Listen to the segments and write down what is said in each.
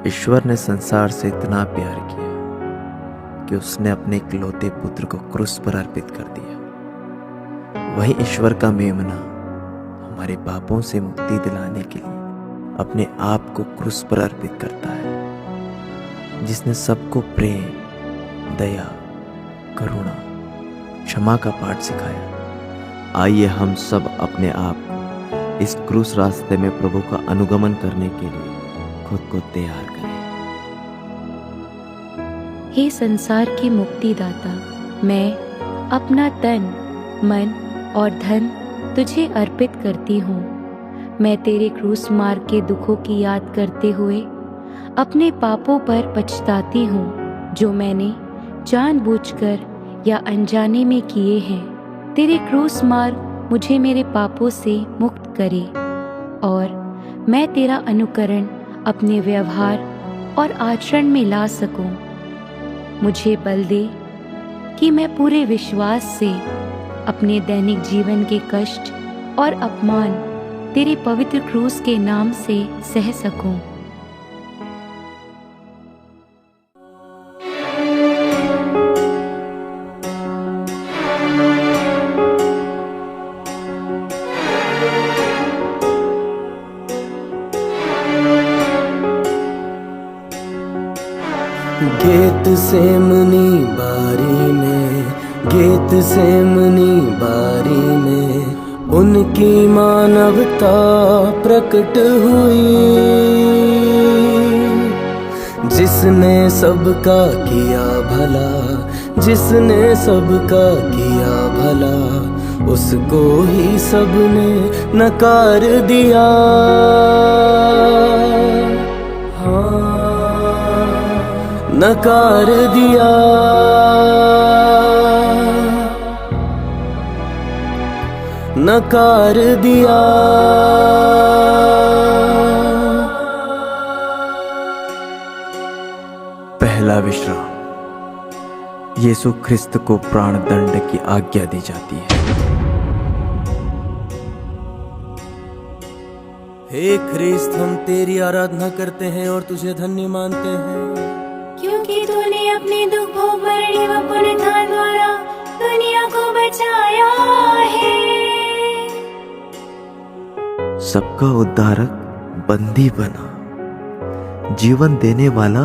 ईश्वर ने संसार से इतना प्यार किया कि उसने अपने इकलौते पुत्र को क्रूस पर अर्पित कर दिया। वही ईश्वर का मेमना हमारे पापों से मुक्ति दिलाने के लिए अपने आप को क्रूस पर अर्पित करता है, जिसने सबको प्रेम, दया, करुणा, क्षमा का पाठ सिखाया। आइए हम सब अपने आप को इस क्रूस रास्ते में प्रभु का अनुगमन करने के लिए खुद को तैयार करें। हे संसार के मुक्तिदाता, मैं अपना तन, मन और धन तुझे अर्पित करती हूँ। मैं तेरे क्रूस मार्ग के दुखों की याद करते हुए अपने पापों पर पछताती हूँ, जो मैंने जानबूझकर या अनजाने में किए हैं। तेरे क्रूस मार्ग मुझे मेरे पापों से मुक्त करे और मैं तेरा अनुकरण अपने व्यवहार और आचरण में ला सकूं। मुझे बल दे कि मैं पूरे विश्वास से अपने दैनिक जीवन के कष्ट और अपमान तेरे पवित्र क्रूस के नाम से सह सकूं। गेत सेमनी बारी में, गेत सेमनी बारी में उनकी मानवता प्रकट हुई, जिसने सबका किया भला, जिसने सबका किया भला, उसको ही सबने नकार दिया। नकार दिया, नकार दिया। पहला विश्राम। यीशु ख्रिस्त को प्राण दंड की आज्ञा दी जाती है। हे ख्रिस्त, हम तेरी आराधना करते हैं और तुझे धन्य मानते हैं, क्योंकि तूने अपने दुख भोग मरने व पुनरुत्थान द्वारा दुनिया को बचाया है। सबका उद्धारक बंदी बना, जीवन देने वाला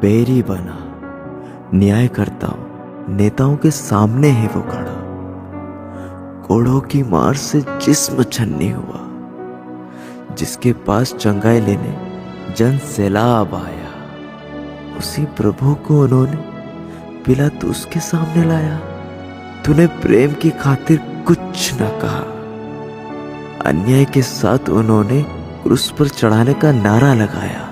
बैरी बना, न्यायकर्ताओं नेताओं के सामने है वो खड़ा। कोड़ों की मार से जिस्म छन्नी हुआ, जिसके पास चंगाई लेने जन सैलाब आया। उसी प्रभु को उन्होंने पिलातुस के सामने लाया। तूने प्रेम की खातिर कुछ न कहा। अन्याय के साथ उन्होंने क्रूस पर चढ़ाने का नारा लगाया।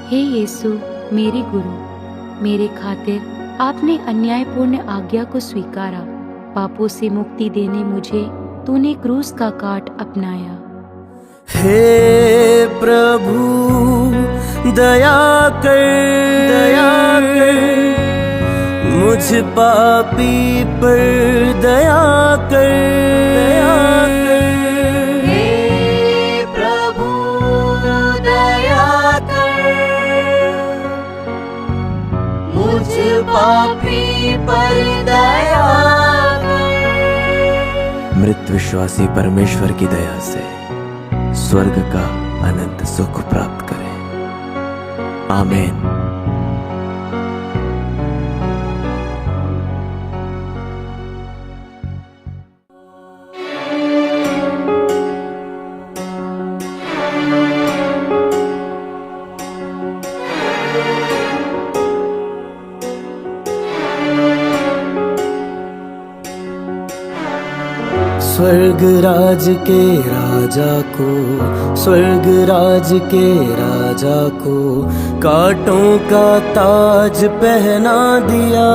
हे यीशु मेरे गुरु, मेरे खातिर आपने अन्यायपूर्ण आज्ञा को स्वीकारा। पापों से मुक्ति देने मुझे तूने क्रूस का काट अपनाया। हे प्रभु दया कर, दया कर, मुझ पापी पर दया कर, दया कर। हे प्रभु दया कर, मुझ पापी पर दया कर। मृत विश्वासी परमेश्वर की दया से स्वर्ग का अनंत सुख प्राप्त करें। आमीन। स्वर्ग राज के राजा को, स्वर्ग राज के राजा को कांटों का ताज पहना दिया,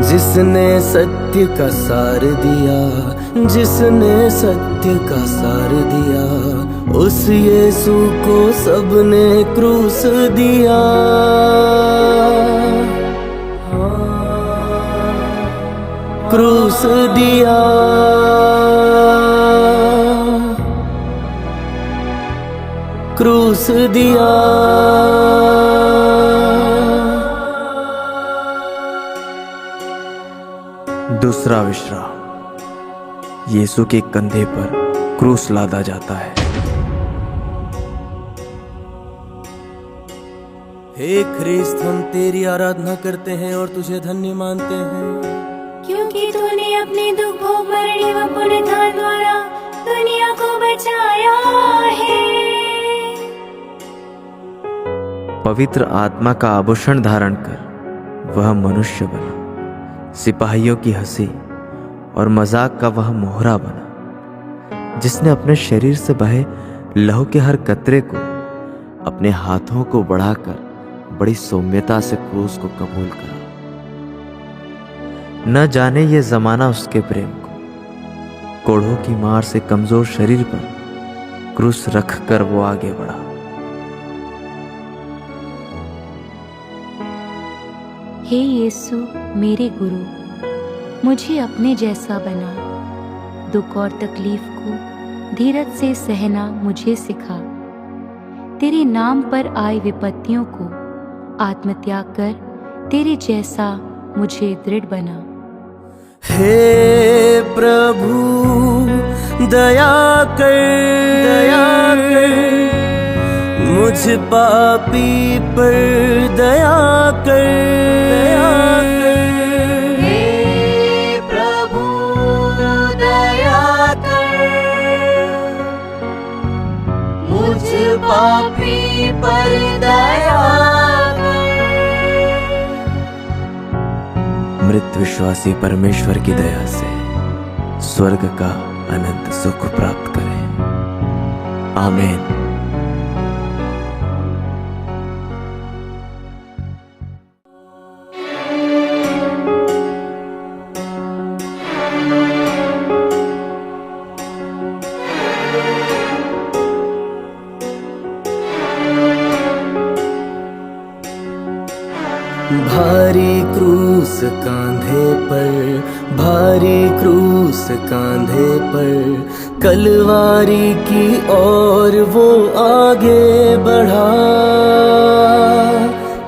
जिसने सत्य का सार दिया, जिसने सत्य का सार दिया, उस यीशु को सबने क्रूस दिया। क्रूस दिया। क्रूस दिया। दूसरा विश्राम, यीशु के कंधे पर क्रूस लादा जाता है। हे ख्रिस्त, हम तेरी आराधना करते हैं और तुझे धन्य मानते हैं, क्योंकि तूने अपने दुख भोग मरने व पुनरुत्थान द्वारा दुनिया को बचाया है। पवित्र आत्मा का आभूषण धारण कर वह मनुष्य बना, सिपाहियों की हंसी और मजाक का वह मोहरा बना, जिसने अपने शरीर से बहे लहू के हर कतरे को अपने हाथों को बढ़ाकर बड़ी सौम्यता से क्रूस को कबूल करा। न जाने ये जमाना उसके प्रेम को कोढ़ों की मार से कमजोर शरीर पर क्रूस रखकर वो आगे बढ़ा। हे यीशु मेरे गुरु, मुझे अपने जैसा बना। दुख और तकलीफ को धीरज से सहना मुझे सिखा। तेरे नाम पर आई विपत्तियों को आत्मत्याग कर तेरे जैसा मुझे दृढ़ बना। हे प्रभु दया कर, मुझ पापी पर दया कर। हे प्रभु दया कर, मुझ पापी पर दया कर। मृत विश्वासी परमेश्वर की दया से स्वर्ग का अनंत सुख प्राप्त करें। आमीन। भारी क्रूस कांधे पर, भारी क्रूस कांधे पर, कलवारी की ओर वो आगे बढ़ा।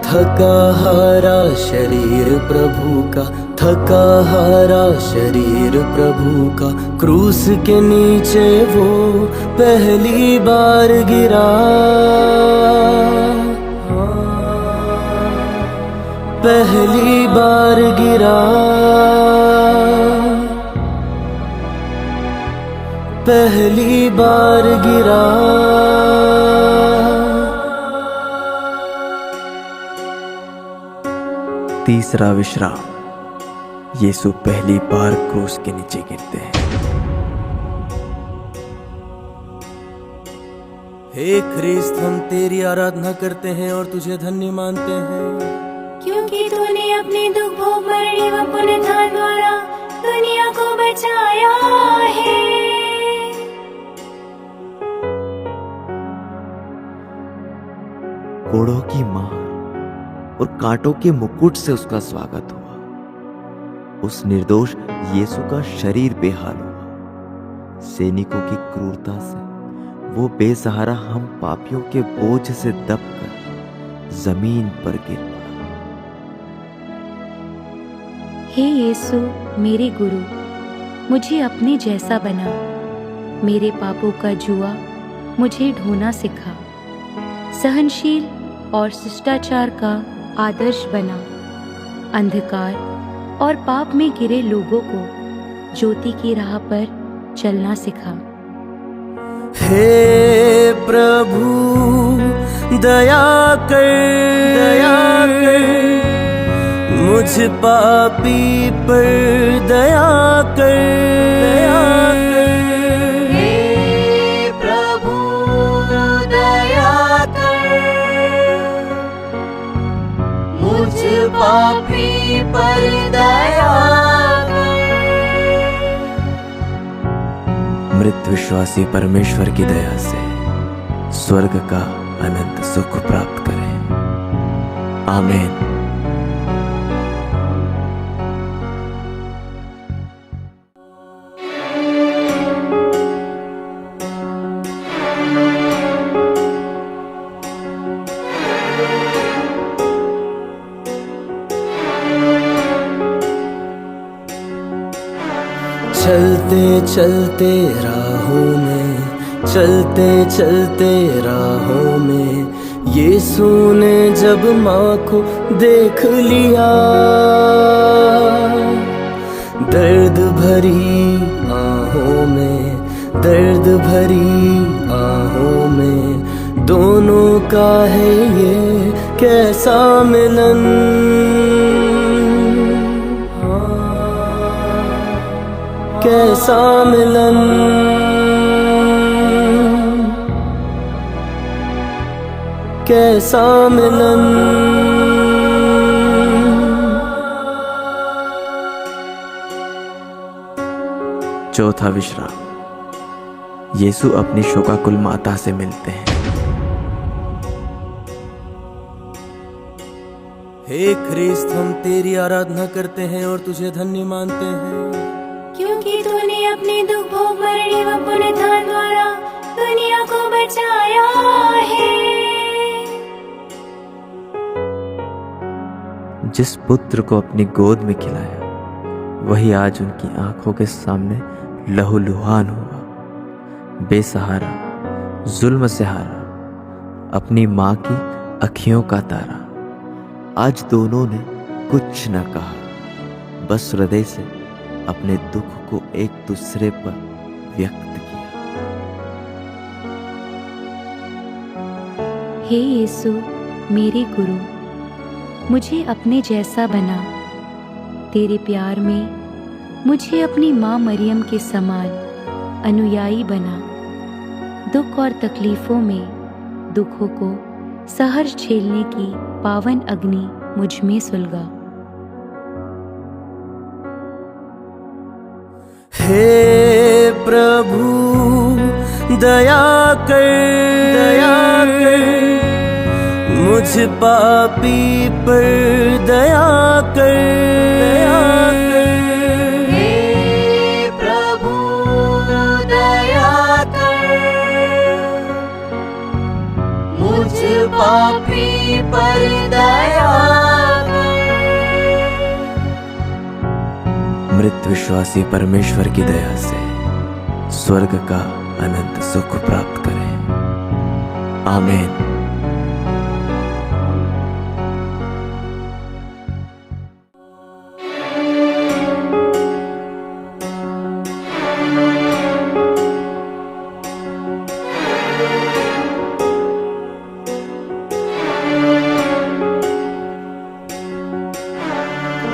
थका हारा शरीर प्रभु का, थका हारा शरीर प्रभु का, क्रूस के नीचे वो पहली बार गिरा। पहली बार गिरा, पहली बार गिरा। तीसरा विश्राम, यीशु पहली बार क्रूस के नीचे गिरते हैं। हे ख्रिस्त, हम तेरी आराधना करते हैं और तुझे धन्य मानते हैं, क्योंकि तूने अपने दुख भोग मरने व पुनरुत्थान द्वारा दुनिया को बचाया है। कोड़ों की मार और कांटों के मुकुट से उसका स्वागत हुआ। उस निर्दोष यीशु का शरीर बेहाल हुआ। सैनिकों की क्रूरता से वो बेसहारा हम पापियों के बोझ से दबकर जमीन पर गिर पड़ा। हे यीशु मेरे गुरु, मुझे अपने जैसा बना। मेरे पापों का जुआ मुझे ढोना सिखा। सहनशील और शिष्टाचार का आदर्श बना। अंधकार और पाप में गिरे लोगों को ज्योति की राह पर चलना सिखा। हे प्रभु दया कर, मुझ पापी पर दया कर। हे प्रभु दया कर, मुझ पापी पर दया कर। मृत विश्वासी परमेश्वर की दया से स्वर्ग का अनंत सुख प्राप्त करें। आमीन। चलते चलते राहों में, चलते चलते राहों में यीशु ने जब माँ को देख लिया, दर्द भरी आहों में, दर्द भरी आहों में दोनों का है ये कैसा मिलन। कैसा मिलन, कैसा मिलन। चौथा विश्राम। यीशु अपनी शोकाकुल माता से मिलते हैं। हे ख्रिस्त, हम तेरी आराधना करते हैं और तुझे धन्य मानते हैं, क्योंकि तूने अपने दुख भोग मरने व पुनरुत्थान द्वारा दुनिया को बचाया है। जिस पुत्र को अपनी गोद में खिलाया, वही आज उनकी आंखों के सामने लहूलुहान हुआ, बेसहारा, जुल्म से हारा, अपनी माँ की अखियों का तारा। आज दोनों ने कुछ न कहा, बस हृदय से अपने दुख को एक दूसरे पर व्यक्त किया। हे यीशु मेरे गुरु, मुझे अपने जैसा बना। तेरे प्यार में मुझे अपनी माँ मरियम के समान अनुयायी बना। दुख और तकलीफों में दुखों को सहर्ष झेलने की पावन अग्नि मुझ में सुलगा। हे प्रभु दया कर, दया कर, मुझ पापी पर दया कर, दया कर। हे प्रभु दया कर, मुझ पापी पर दया कर। मृत विश्वासी परमेश्वर की दया से स्वर्ग का अनंत सुख प्राप्त करें। आमीन।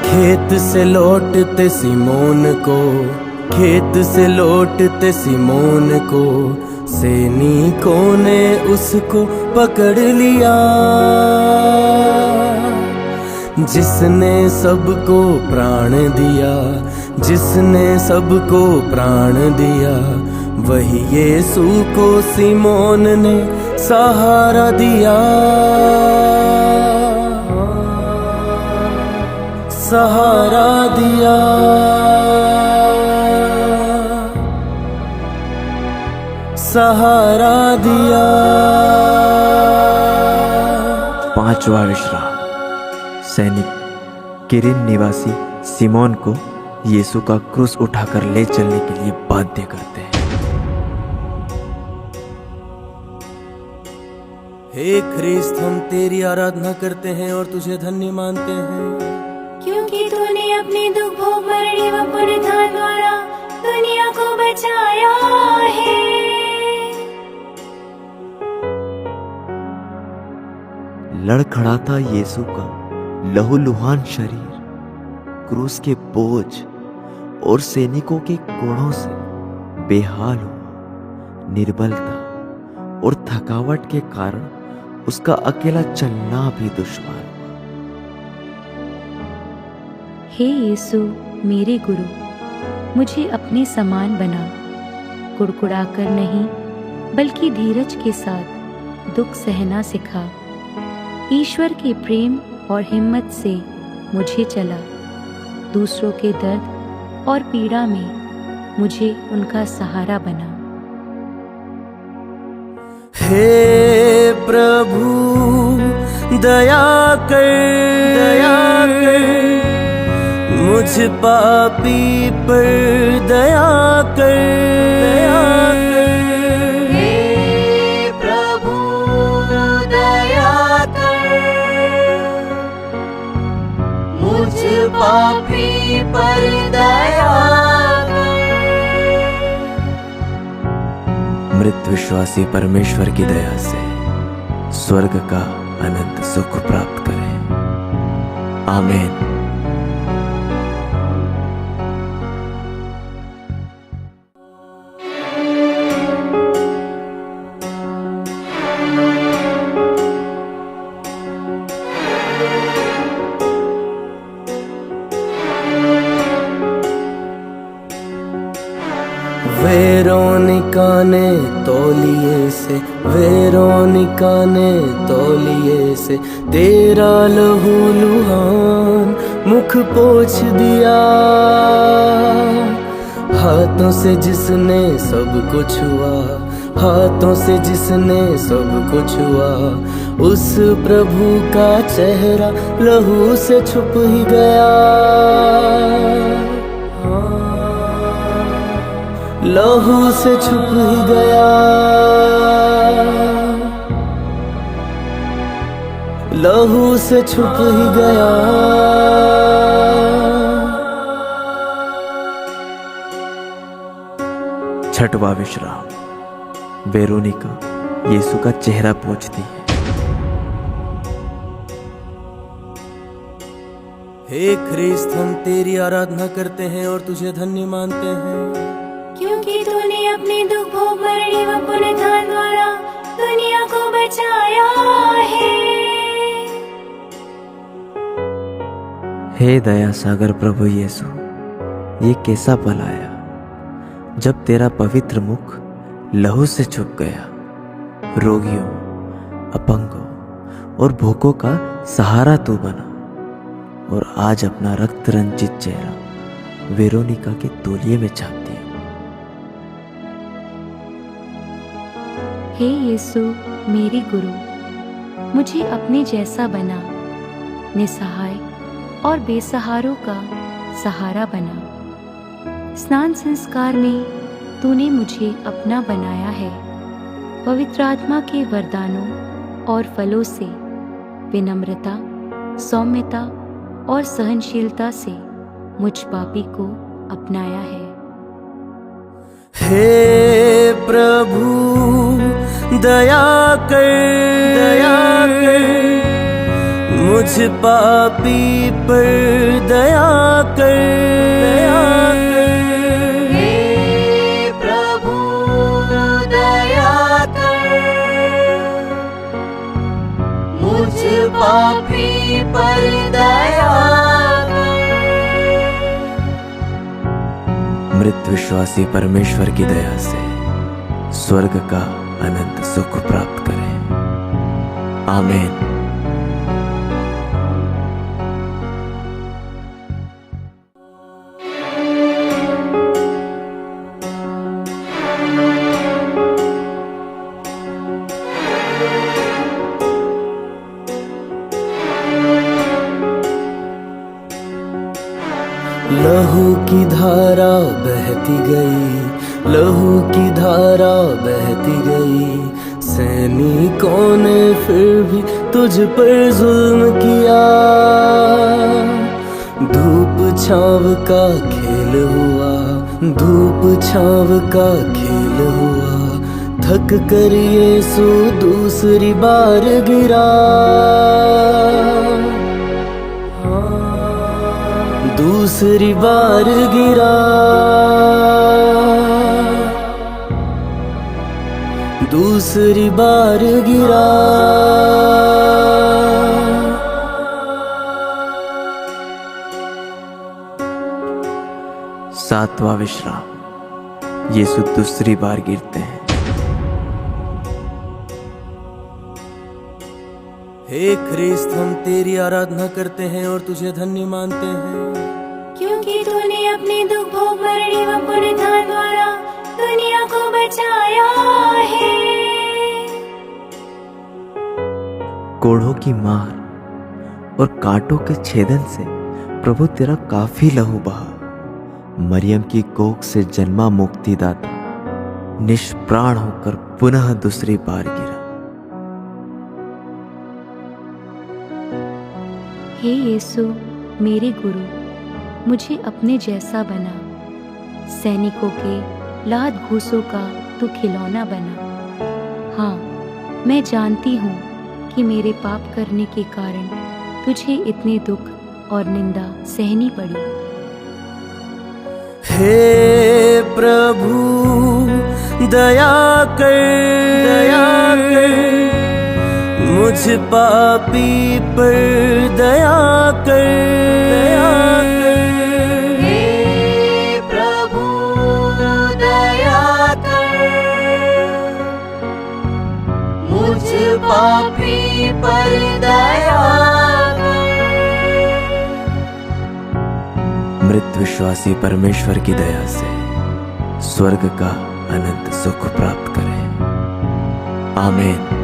खेत से लौटते सिमोन को, खेत से लौटते सिमोन को सैनिकों ने उसको पकड़ लिया। जिसने सबको प्राण दिया, जिसने सबको प्राण दिया, वही यीशु को सिमोन ने सहारा दिया। सहारा दिया, सहारा दिया। पांचवा विश्राम। सैनिक किरिन निवासी सिमोन को यीशु का क्रूस उठाकर ले चलने के लिए बाध्य करते हैं। हे ख्रिस्त, हम तेरी आराधना करते हैं और तुझे धन्य मानते हैं, क्योंकि तूने अपने दुख भोग मरने व पुनरुत्थान द्वारा दुनिया को बचाया है। लड़खड़ाता यीशु का लहूलुहान शरीर क्रूस के बोझ और सैनिकों के कोड़ों से बेहाल हुआ। निर्बलता और थकावट के कारण उसका अकेला चलना भी दुश्वार हुआ। हे यीशु मेरे गुरु, मुझे अपने समान बना। कुड़कुड़ाकर नहीं बल्कि धीरज के साथ दुख सहना सिखा। ईश्वर के प्रेम और हिम्मत से मुझे चला। दूसरों के दर्द और पीड़ा में मुझे उनका सहारा बना। हे प्रभु दया कर, दया कर, मुझ पापी पर दया कर, दया कर। हे प्रभु दया कर, मुझ पापी पर दया कर। मृत विश्वासी परमेश्वर की दया से स्वर्ग का अनंत सुख प्राप्त करें। आमीन। वेरोनिका ने तौलिए से तेरा लहू लुहान मुख पोंछ दिया। हाथों से जिसने सब कुछ हुआ, हाथों से जिसने सब कुछ हुआ, उस प्रभु का चेहरा लहू से छुप ही गया। लहू से छुप ही गया, लहू से छुप ही गया। छठवां विश्राम। वेरोनिका यीशु का चेहरा पोंछती है। हे ख्रिस्त, हम तेरी आराधना करते हैं और तुझे धन्य मानते हैं, क्योंकि तूने अपने दुख भोग मरने व पुनरुत्थान द्वारा दुनिया को बचाया है। हे दया सागर प्रभु यीशु, ये कैसा पल आया जब तेरा पवित्र मुख लहू से छुप गया। रोगियों, अपंगों और भूखों का सहारा तू बना और आज अपना रक्त रंजित चेहरा वेरोनिका के तौलिए में छाप दिया। हे यीशु मेरे गुरु, मुझे अपने जैसा बना, निसहाय और बेसहारों का सहारा बना। स्नान संस्कार में तूने मुझे अपना बनाया है। पवित्र आत्मा के वरदानों और फलों से विनम्रता, सौम्यता और सहनशीलता से मुझ पापी को अपनाया है। हे प्रभु दया कर, दया कर। मुझ पापी पर दया कर, दया कर। हे प्रभु दया कर, मुझ पापी पर दया कर। मृत विश्वासी परमेश्वर की दया से स्वर्ग का अनंत सुख प्राप्त करें। आमीन। लहू की धारा बहती गई, लहू की धारा बहती गई। सैनिकों ने फिर भी तुझ पर जुल्म किया। धूप छाव का खेल हुआ, धूप छाव का खेल हुआ। थक कर यीशु दूसरी बार गिरा। दूसरी बार गिरा, दूसरी बार गिरा। सातवां विश्राम। यीशु दूसरी बार गिरते हैं। हे ख्रिस्त, हम तेरी आराधना करते हैं और तुझे धन्य मानते हैं, क्योंकि तूने अपने दुख भोग मरने व पुनरुत्थान द्वारा दुनिया को बचाया है। कोढ़ों की मार और कांटों के छेदन से प्रभु तेरा काफी लहू बहा, मरियम की कोख से जन्मा मुक्तिदाता निष्प्राण होकर पुनः दूसरी बार गिरा। हे यीशु मेरे गुरु, मुझे अपने जैसा बना, सैनिकों के लात घूसों का तू खिलौना बना। हाँ, मैं जानती हूँ कि मेरे पाप करने के कारण तुझे इतने दुख और निंदा सहनी पड़ी। हे प्रभु दया कर, मुझ पापी पर दया कर। हे प्रभु दया कर, मुझ पापी पर दया कर। मृत विश्वासी परमेश्वर की दया से स्वर्ग का अनंत सुख प्राप्त करें। आमीन।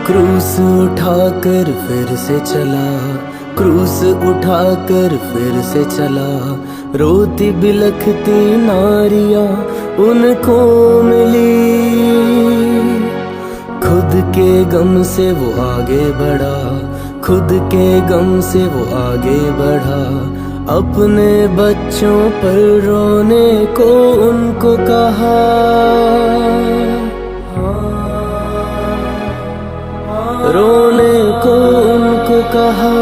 क्रूस उठाकर फिर से चला, क्रूस उठाकर फिर से चला। रोती बिलखती नारियां उनको मिली, खुद के गम से वो आगे बढ़ा, खुद के गम से वो आगे बढ़ा। अपने बच्चों पर रोने को उनको कहा, रोने को उनको कहा,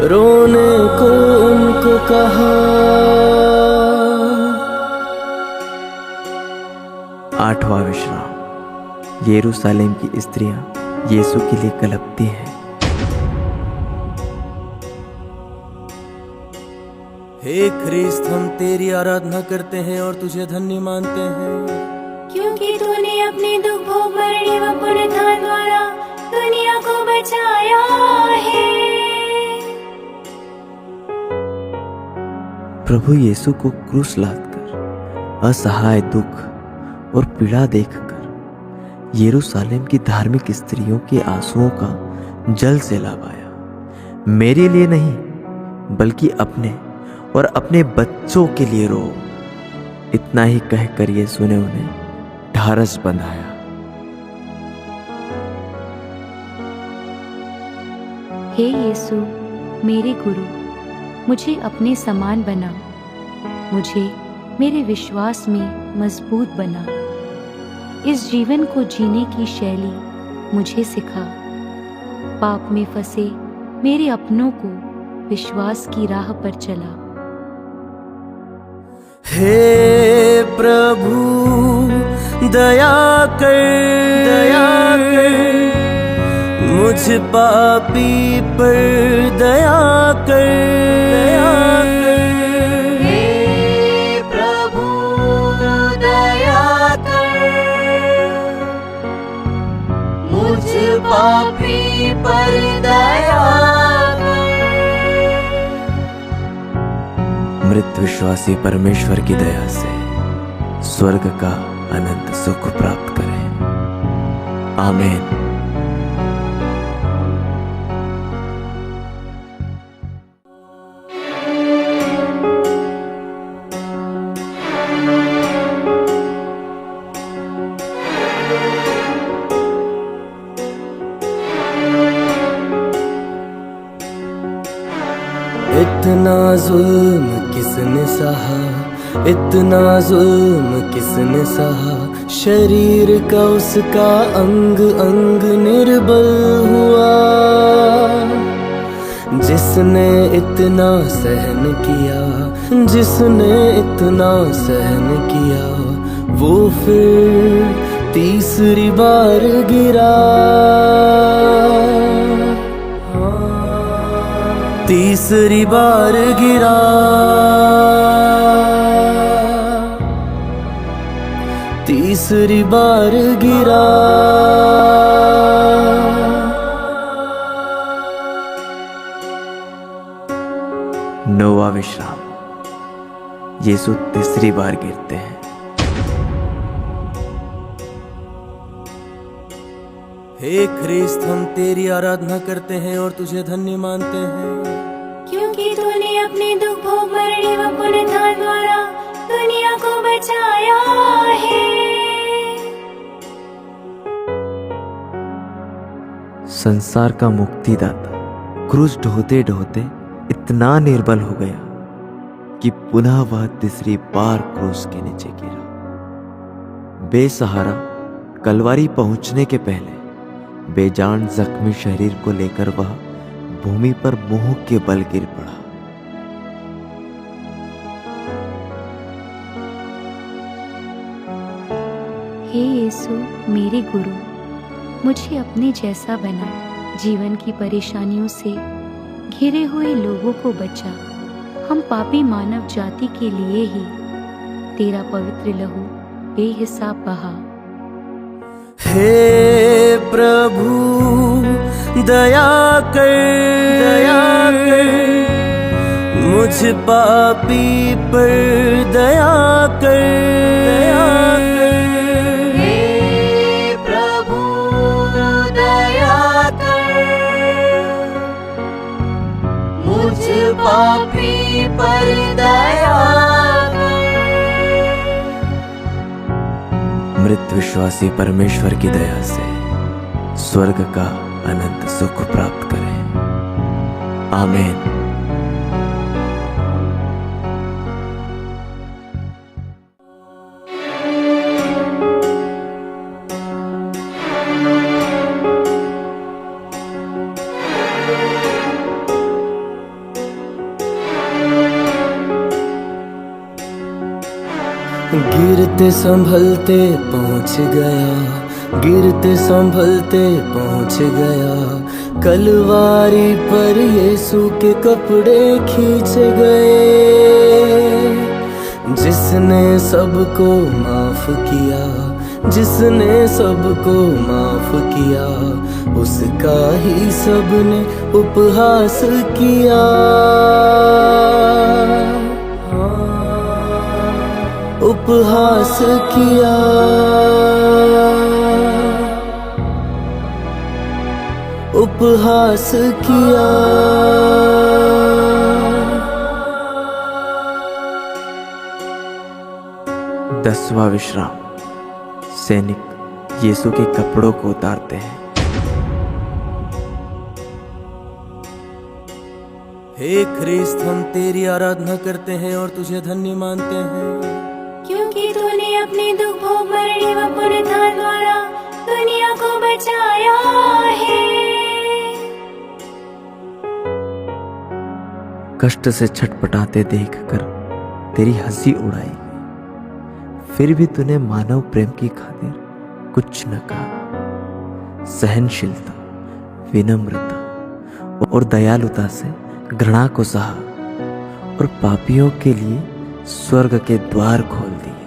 रोने को उनको कहा। 8वां विश्राम। यरूशलेम की स्त्रियां यीशु के लिए कलपती हैं। हे ख्रिस्त, हम तेरी आराधना करते हैं और तुझे धन्य मानते हैं, क्योंकि तूने अपने दुख भोग मरने व पुनरुत्थान द्वारा दुनिया को बचाया है। प्रभु यीशु को क्रूस लादकर असहाय दुख और पीड़ा देखकर यरूशलेम की धार्मिक स्त्रियों के आंसुओं का जल सैलाब आया। मेरे लिए नहीं बल्कि अपने और अपने बच्चों के लिए रो। इतना ही कहकर यीशु ने उन्हें ढारस बंधाया। हे यीशु मेरे गुरु, मुझे अपने समान बना, मुझे मेरे विश्वास में मजबूत बना। इस जीवन को जीने की शैली मुझे सिखा। पाप में फंसे मेरे अपनों को विश्वास की राह पर चला। हे प्रभु दया कर, मुझ पापी पर दया कर। हे प्रभु दया कर, मुझ पापी पर दया कर। मृत विश्वासी परमेश्वर की दया से स्वर्ग का अनंत सुख प्राप्त करें। आमीन। इतना जुल्म किसने सहा, इतना जुल्म किसने सहा। शरीर का उसका अंग अंग निर्बल हुआ। जिसने इतना सहन किया, जिसने इतना सहन किया, वो फिर तीसरी बार गिरा, तीसरी बार गिरा, तीसरी बार गिरा। नौवां विश्राम। यीशु तीसरी बार गिरते हैं। हे ख्रिस्त, हम तेरी आराधना करते हैं और तुझे धन्य मानते हैं, क्योंकि तूने अपने दुख भोग मरने व पुनरुत्थान द्वारा दुनिया को बचाया है। संसार का मुक्तिदाता क्रूस ढोते ढोते इतना निर्बल हो गया कि पुनः वह तीसरी बार क्रूस के नीचे गिरा। बेसहारा कलवारी पहुंचने के पहले बेजान जख्मी शरीर को लेकर वह भूमि पर मुंह के बल गिर पड़ा। हे यीशु मेरे गुरु, मुझे अपने जैसा बना। जीवन की परेशानियों से घिरे हुए लोगों को बचा। हम पापी मानव जाति के लिए ही तेरा पवित्र लहू बेहिसाब बहा। हे प्रभु दया कर, मुझ पापी पर दया कर। हे प्रभु दया कर, मुझ पापी पर दया कर। मृत विश्वासी परमेश्वर की दया से स्वर्ग का अनंत सुख प्राप्त करें। आमीन। गिरते संभलते पहुंच गया, गिरते संभलते पहुंच गया। कलवारी पर यीशु के कपड़े खींच गए। जिसने सबको माफ किया, जिसने सबको माफ किया, उसका ही सबने उपहास किया। उपहास किया। उपहास किया। दसवां विश्राम। सैनिक यीशु के कपड़ों को उतारते हैं। हे ख्रिस्त, हम तेरी आराधना करते हैं और तुझे धन्य मानते हैं, क्योंकि तूने अपने दुख भोग मरने व पुनरुत्थान द्वारा दुनिया को बचाया है। कष्ट से छटपटाते देखकर तेरी हंसी उड़ाई, फिर भी तूने मानव प्रेम की खातिर कुछ न कहा। सहनशीलता, विनम्रता और दयालुता से घृणा को सहा और पापियों के लिए स्वर्ग के द्वार खोल दिए।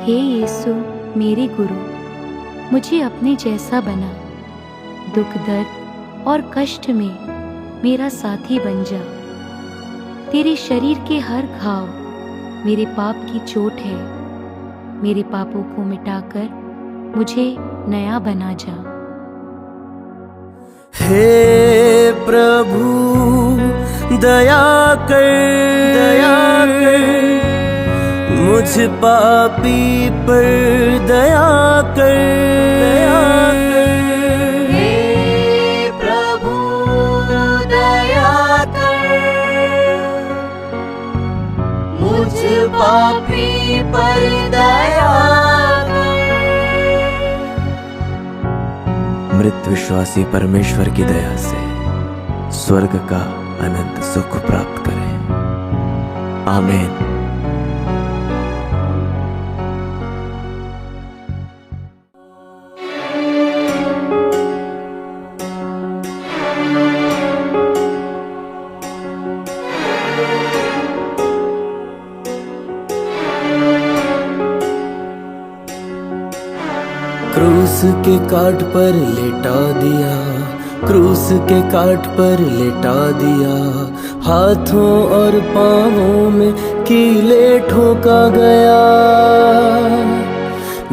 हे यीशु मेरे गुरु, मुझे अपने जैसा बना। दुख दर्द और कष्ट में मेरा साथी बन जा। तेरे शरीर के हर घाव मेरे पाप की चोट है। मेरे पापों को मिटाकर मुझे नया बना जा। हे प्रभु दया कर, मुझ पापी पर दया कर। हे प्रभु दया कर, मुझ पापी पर दया कर। मृत विश्वासी परमेश्वर की दया से स्वर्ग का अनंत सुख प्राप्त करें। आमीन। क्रूस के काट पर लेटा दिया, क्रूस के काट पर लेटा दिया। हाथों और पांवों में कीले ठोका गया।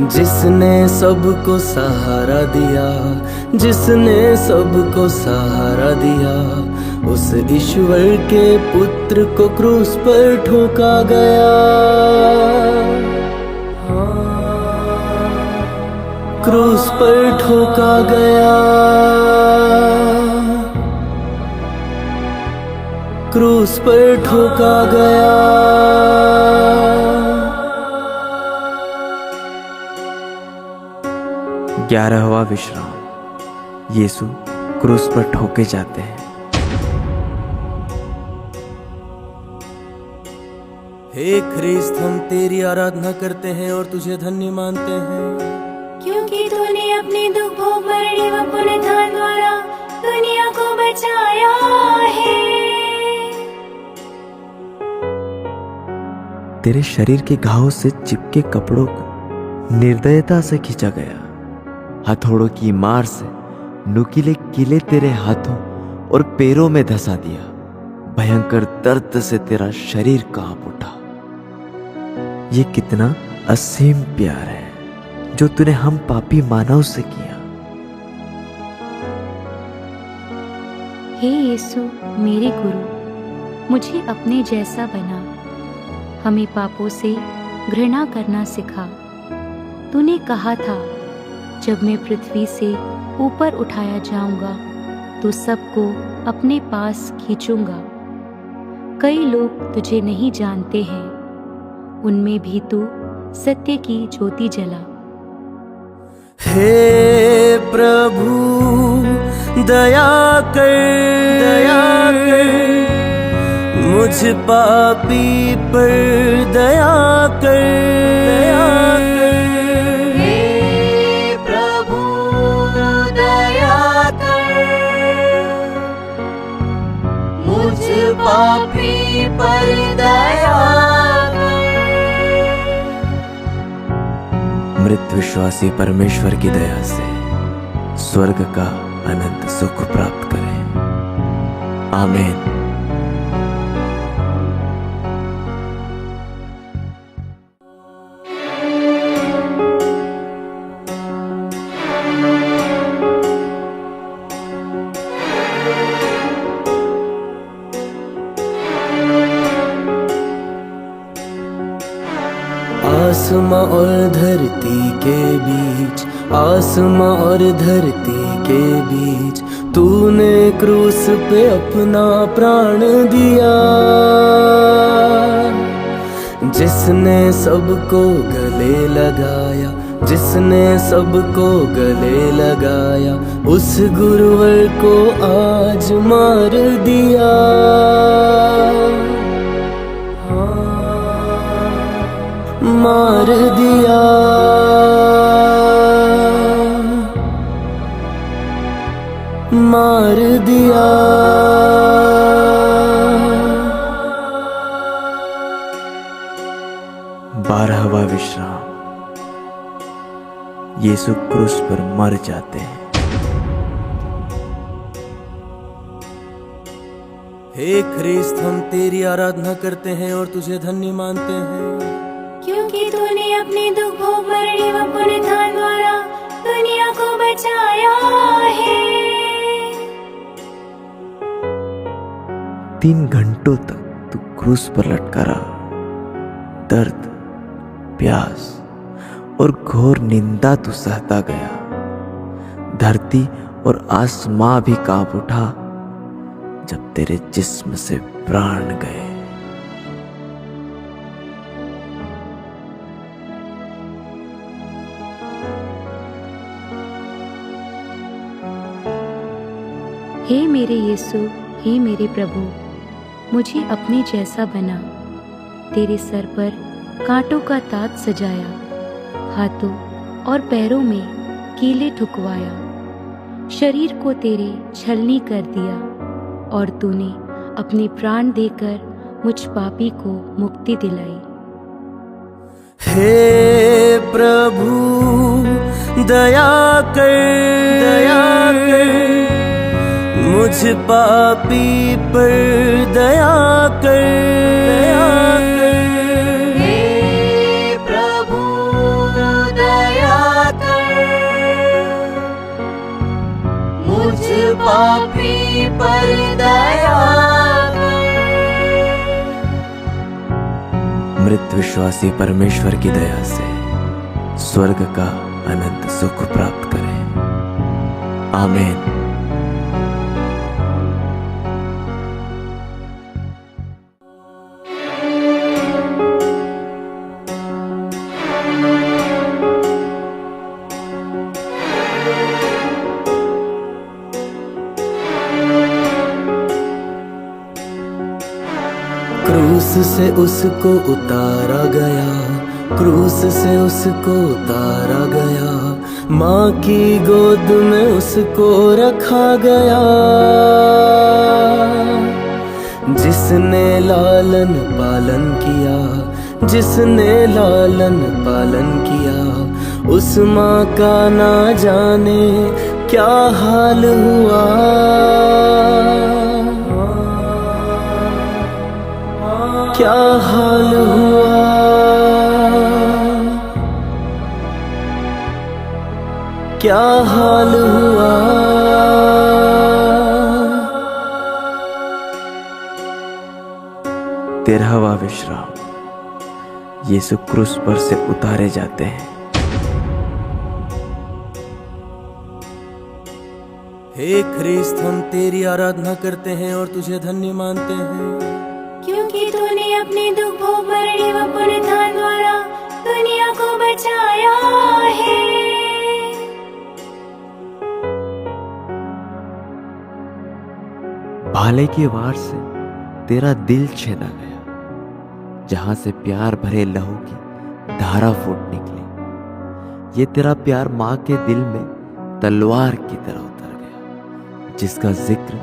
जिसने सबको सहारा दिया, जिसने सबको सहारा दिया, उस ईश्वर के पुत्र को क्रूस पर ठोका गया। क्रूस पर ठोका गया, क्रूस पर ठोका गया। 11वां विश्राम। यीशु क्रूस पर ठोके जाते हैं। हे ख्रिस्त, हम तेरी आराधना करते हैं और तुझे धन्य मानते हैं, क्योंकि तूने अपने दुख भोग मरने व पुनरुत्थान द्वारा दुनिया को बचाया है। तेरे शरीर के घावों से चिपके कपड़ों को निर्दयता से खींचा गया। हथौड़ों की मार से नुकीले कीले तेरे हाथों और पैरों में धंसा दिया। भयंकर दर्द से तेरा शरीर कांप उठा। ये कितना असीम प्यार है जो तूने हम पापी मानव से किया। हे यीशु मेरे गुरु, मुझे अपने जैसा बना। हमें पापों से घृणा करना सिखा। तूने कहा था, जब मैं पृथ्वी से ऊपर उठाया जाऊंगा तो सबको अपने पास खींचूंगा। कई लोग तुझे नहीं जानते हैं, उनमें भी तू सत्य की ज्योति जला। हे प्रभु दया कर, दया कर, मुझ पापी पर दया कर, दया कर। हे प्रभु दया कर, मुझ पापी पर दया कर। मृत विश्वासी परमेश्वर की दया से स्वर्ग का अनंत सुख प्राप्त करें। आमीन। आसमां और धरती के बीच, आसमां और धरती के बीच, तूने क्रूस पे अपना प्राण दिया। जिसने सबको गले लगाया, जिसने सबको गले लगाया, उस गुरुवर को आज मार दिया। मार दिया, मार दिया। बारहवां विश्राम। यीशु क्रूस पर मर जाते हैं। हे ख्रिस्त, हम तेरी आराधना करते हैं और तुझे धन्य मानते हैं, क्योंकि तूने अपने दुख भोग मरने व पुनरुत्थान द्वारा दुनिया को बचाया है। 3 घंटों तक तू क्रूस पर लटका रहा। दर्द, प्यास और घोर निंदा तू सहता गया। धरती और आसमां भी कांप उठा जब तेरे जिस्म से प्राण गए। हे मेरे यीशु, हे मेरे प्रभु, मुझे अपने जैसा बना। तेरे सर पर कांटों का ताज सजाया, हाथों और पैरों में कीले ठुकवाया। शरीर को तेरे छलनी कर दिया और तूने अपने प्राण देकर मुझ पापी को मुक्ति दिलाई। हे प्रभु दया कर, दया कर, मुझ पापी पर दया कर, दया कर। हे प्रभु दया कर, मुझ पापी पर दया कर। मृत विश्वासी परमेश्वर की दया से स्वर्ग का अनंत सुख प्राप्त करें। आमीन। क्रूस से उसको उतारा गया, क्रूस से उसको उतारा गया, माँ की गोद में उसको रखा गया। जिसने लालन पालन किया, जिसने लालन पालन किया, उस माँ का ना जाने क्या हाल हुआ। क्या हाल हुआ, क्या हाल हुआ। तेरहवां विश्राम। यीशु क्रूस पर से उतारे जाते हैं। हे ख्रिस्त, हम तेरी आराधना करते हैं और तुझे धन्य मानते हैं, क्योंकि तूने अपने दुख भोग मरने व पुनरुत्थान द्वारा दुनिया को बचाया है। भाले की वार से तेरा दिल छेदा गया, जहां से प्यार भरे लहू की धारा फूट निकली। ये तेरा प्यार माँ के दिल में तलवार की तरह उतर गया, जिसका जिक्र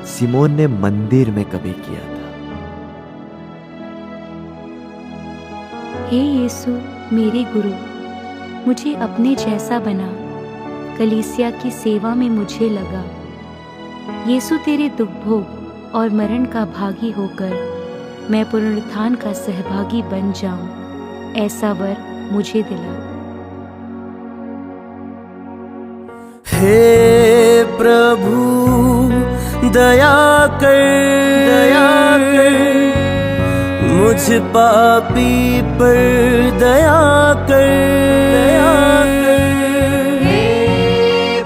सिमोन ने मंदिर में कभी किया था। हे यीशु मेरे गुरु, मुझे अपने जैसा बना, कलीसिया की सेवा में मुझे लगा। यीशु तेरे दुख भोग और मरण का भागी होकर मैं पुनरुत्थान का सहभागी बन जाऊं, ऐसा वर मुझे दिला। हे प्रभु दया कर, दया कर, मुझ पापी पर दया कर, दया कर। हे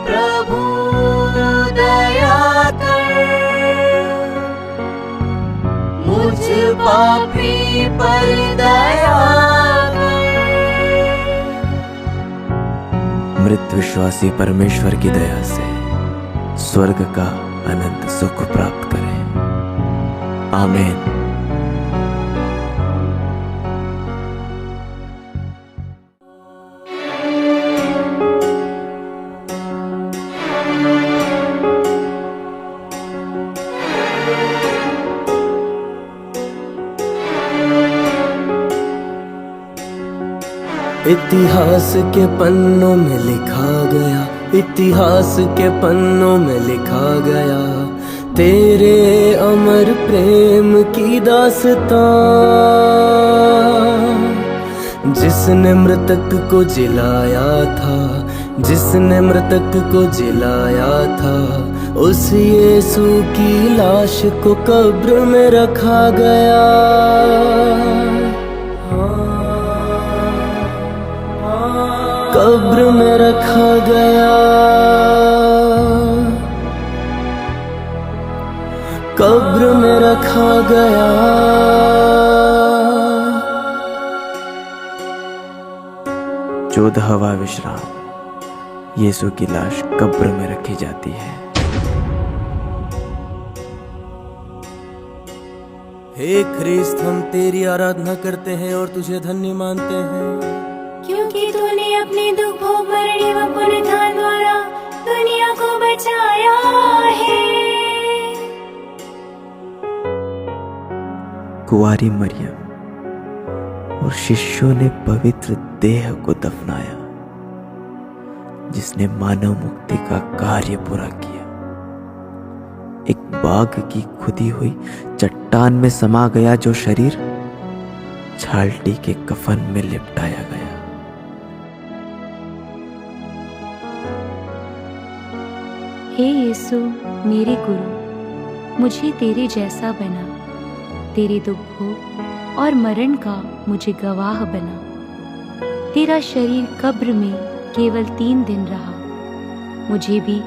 प्रभु दया कर, मुझ पापी पर दया कर। मृत विश्वासी परमेश्वर की दया से स्वर्ग का अनंत सुख प्राप्त करें। आमीन। इतिहास के पन्नों में लिखा गया, इतिहास के पन्नों में लिखा गया, तेरे अमर प्रेम की दास्तां। जिसने मृतक को जिलाया था, जिसने मृतक को जिलाया था, उस यीशु की लाश को कब्र में रखा गया। कब्र में रखा गया, कब्र में रखा गया। 14वां विश्राम। यीशु की लाश कब्र में रखी जाती है। हे ख्रिस्त, हम तेरी आराधना करते हैं और तुझे धन्य मानते हैं, क्योंकि तूने अपने दुख भोग मरने व पुनरुत्थान द्वारा दुनिया को बचाया है। कुंवारी मरियम और शिष्यों ने पवित्र देह को दफनाया। जिसने मानव मुक्ति का कार्य पूरा किया। एक बाघ की खुदी हुई चट्टान में समा गया जो शरीर छालटी के कफन में लिपटाया गया। हे यीशु मेरे गुरु, मुझे तेरे जैसा बना, तेरे दुख भोग और मरण का मुझे गवाह बना। तेरा शरीर कब्र में केवल 3 दिन रहा, मुझे भी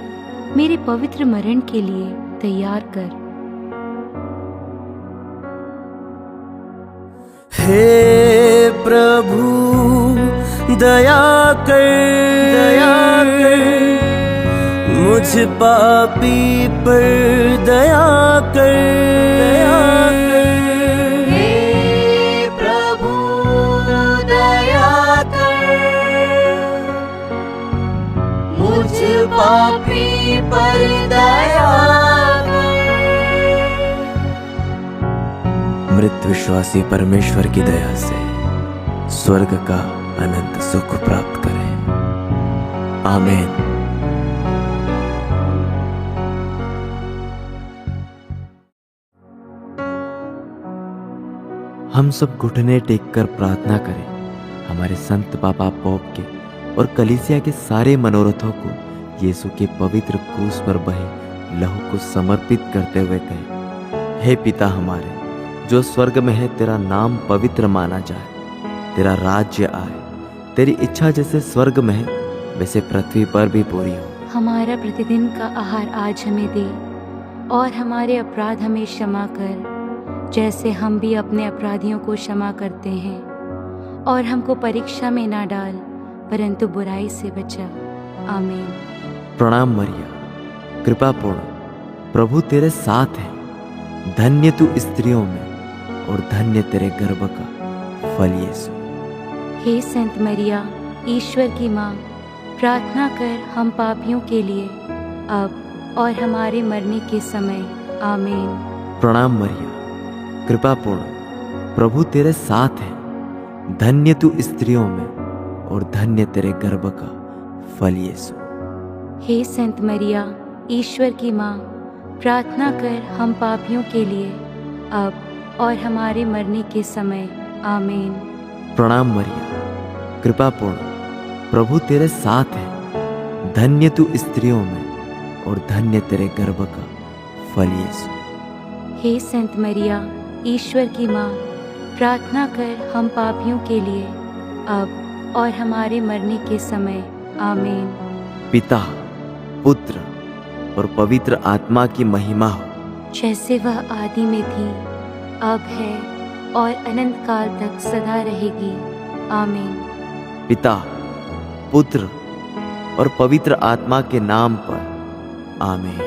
मेरे पवित्र मरण के लिए तैयार कर। हे प्रभु दया कर, मुझ पापी पर दया कर। हे प्रभु दया कर, मुझ पापी पर दया कर। मृत विश्वासी परमेश्वर की दया से स्वर्ग का अनंत सुख प्राप्त करें। आमीन। हम सब घुटने टेककर प्रार्थना करें। हमारे संत पापा पोप के और कलीसिया के सारे मनोरथों को यीशु के पवित्र क्रूस पर बहे लहू को समर्पित करते हुए कहें, हे पिता हमारे जो स्वर्ग में है, तेरा नाम पवित्र माना जाए, तेरा राज्य आए, तेरी इच्छा जैसे स्वर्ग में है वैसे पृथ्वी पर भी पूरी हो। हमारा प्रतिदिन का आहार आज हमें दे, और हमारे अपराध हमें क्षमा कर जैसे हम भी अपने अपराधियों को क्षमा करते हैं, और हमको परीक्षा में ना डाल परंतु बुराई से बचा। आमीन। प्रणाम मरिया, कृपा पूर्ण, प्रभु तेरे साथ है। धन्य तू स्त्रियों में और धन्य तेरे गर्भ का फल यीशु। हे संत मरिया, ईश्वर की माँ, प्रार्थना कर हम पापियों के लिए अब और हमारे मरने के समय। आमीन। प्रणाम मरिया, कृपा पूर्ण, प्रभु तेरे साथ है। धन्य तू स्त्रियों में और धन्य तेरे गर्भ का फल यीशु। हे संत मरिया, ईश्वर की माँ, प्रार्थना कर हम पापियों के लिए अब और हमारे मरने के समय। आमीन। प्रणाम मरिया, कृपा पूर्ण, प्रभु तेरे साथ है। धन्य तू स्त्रियों में और धन्य तेरे गर्भ का फल यीशु। हे संत मरिया, ईश्वर की माँ, प्रार्थना कर हम पापियों के लिए अब और हमारे मरने के समय। आमीन। पिता, पुत्र और पवित्र आत्मा की महिमा हो, जैसे वह आदि में थी, अब है और अनंत काल तक सदा रहेगी। आमीन। पिता, पुत्र और पवित्र आत्मा के नाम पर। आमीन।